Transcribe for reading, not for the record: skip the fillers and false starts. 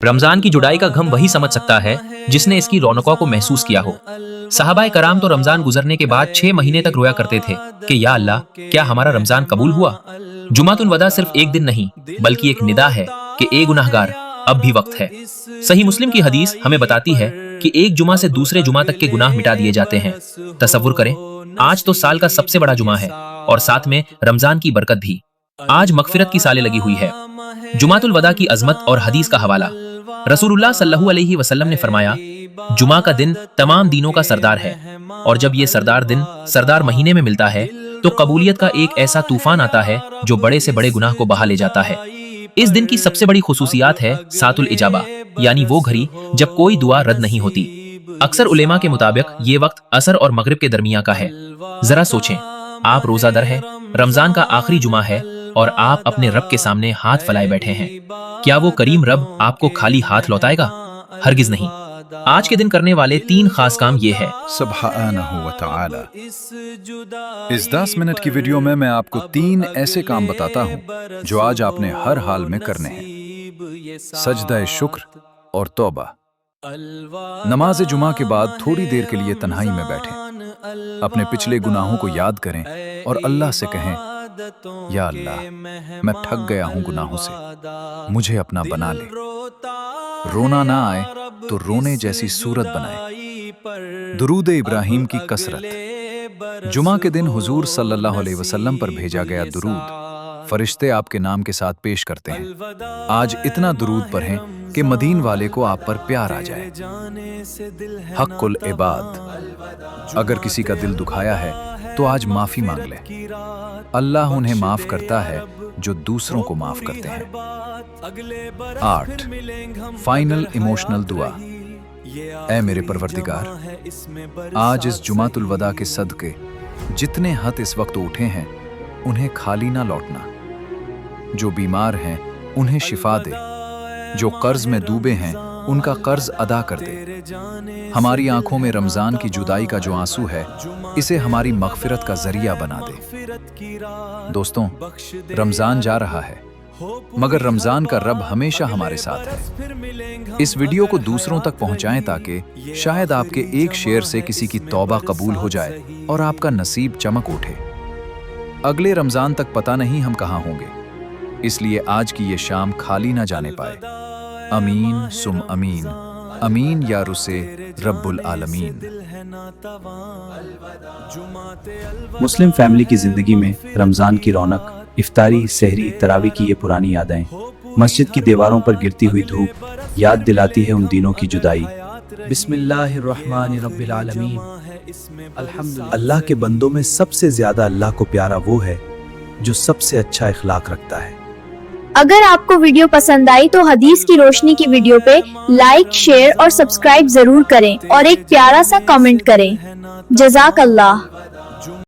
रमजान की जुदाई का गम वही समझ सकता है जिसने इसकी रौनकों को महसूस किया हो। सहाबाए कराम तो रमजान गुजरने के बाद 6 महीने तक रोया करते थे कि या अल्लाह, क्या हमारा रमजान कबूल हुआ। जुमातुल वदा सिर्फ एक दिन नहीं बल्कि एक निदा है कि ए गुनाहगार, अब भी वक्त है। सही मुस्लिम की हदीस हमें बताती है कि एक जुमा से दूसरे जुमा तक के गुनाह मिटा दिए जाते हैं। तसव्वुर करें, आज तो साल का सबसे बड़ा जुमा है और साथ में रमजान की बरकत भी। आज मगफिरत की सालें लगी हुई है। जुमातुल वदा की अजमत और हदीस का हवाला। रसूलुल्लाह सल्लल्लाहु अलैहि वसल्लम ने फरमाया, जुमा का दिन तमाम दिनों का सरदार है और जब ये सरदार दिन सरदार महीने में मिलता है तो कबूलियत का एक ऐसा तूफान आता है जो बड़े से बड़े गुनाह को बहा ले जाता है। इस दिन की सबसे बड़ी खुसूसियात है सातुल इजाबा, यानी वो घड़ी जब कोई दुआ रद्द नहीं होती। अक्सर उलेमा के मुताबिक ये वक्त असर और मगरिब के दरमियान का है। जरा सोचें, आप रोजादर हैं, रमजान का आखिरी जुमा है और आप अपने रब के सामने हाथ फैलाए बैठे हैं। क्या वो करीम रब आपको खाली हाथ लौटाएगा? हरगिज नहीं। आज के दिन करने वाले 3 खास काम ये है। सुब्हानहू व तआला। इस 10 मिनट की वीडियो में मैं आपको 3 ऐसे काम बताता हूँ जो आज आपने हर हाल में करने हैं। सजदा शुक्र और तौबा। नमाज जुमा के बाद थोड़ी देर के लिए तन्हाई में बैठें, अपने पिछले गुनाहों को याद करें और अल्लाह से कहें, या अल्लाह, मैं ठग गया हूँ गुनाहों से, मुझे अपना बना ले। रोना ना आए तो रोने जैसी सूरत बनाए। दुरूद इब्राहिम की कसरत। जुमा के दिन हुजूर सल्लल्लाहु अलैहि वसल्लम पर भेजा गया दुरूद फरिश्ते आपके नाम के साथ पेश करते हैं। आज इतना दुरूद पढ़ें कि मदीन वाले को आप पर प्यार आ जाए। हक़्क़ुल इबाद। अगर किसी का दिल दुखाया है तो आज माफी मांग ले। अल्लाह उन्हें माफ करता है जो दूसरों को माफ करते हैं। 8 फाइनल इमोशनल दुआ। ऐ मेरे परवरदिगार, आज इस जुमातुल वदा के सदके जितने हथ इस वक्त उठे हैं उन्हें खाली ना लौटना। जो बीमार हैं उन्हें शिफा दे, जो कर्ज में डूबे हैं उनका कर्ज अदा कर दे। हमारी आंखों में रमजान की जुदाई का जो आंसू है इसे हमारी मगफिरत का जरिया बना दे। दोस्तों, रमजान जा रहा है मगर रमजान का रब हमेशा हमारे साथ है। इस वीडियो को दूसरों तक पहुंचाएं ताकि शायद आपके एक शेयर से किसी की तौबा कबूल हो जाए और आपका नसीब चमक उठे। अगले रमजान तक पता नहीं हम कहां होंगे, इसलिए आज की ये शाम खाली ना जाने पाए। अमीन सुम अमीन, अमीन या रुसे रब्बुल आलमीन। मुस्लिम फैमिली की जिंदगी में रमजान की रौनक, इफ्तारी, सहरी, तरावी की ये पुरानी यादें, मस्जिद की दीवारों पर गिरती हुई धूप याद दिलाती है उन दिनों की जुदाई। बिस्मिल्लाहिर्रहमानिर्रब्बिल आलमीन। अल्हम्दुलिल्लाह। अल्लाह के बंदों में सबसे ज्यादा अल्लाह को प्यारा वो है जो सबसे अच्छा इखलाक रखता है। अगर आपको वीडियो पसंद आई तो हदीस की रोशनी की वीडियो पे लाइक, शेयर और सब्सक्राइब जरूर करें और एक प्यारा सा कमेंट करें। जज़ाक अल्लाह।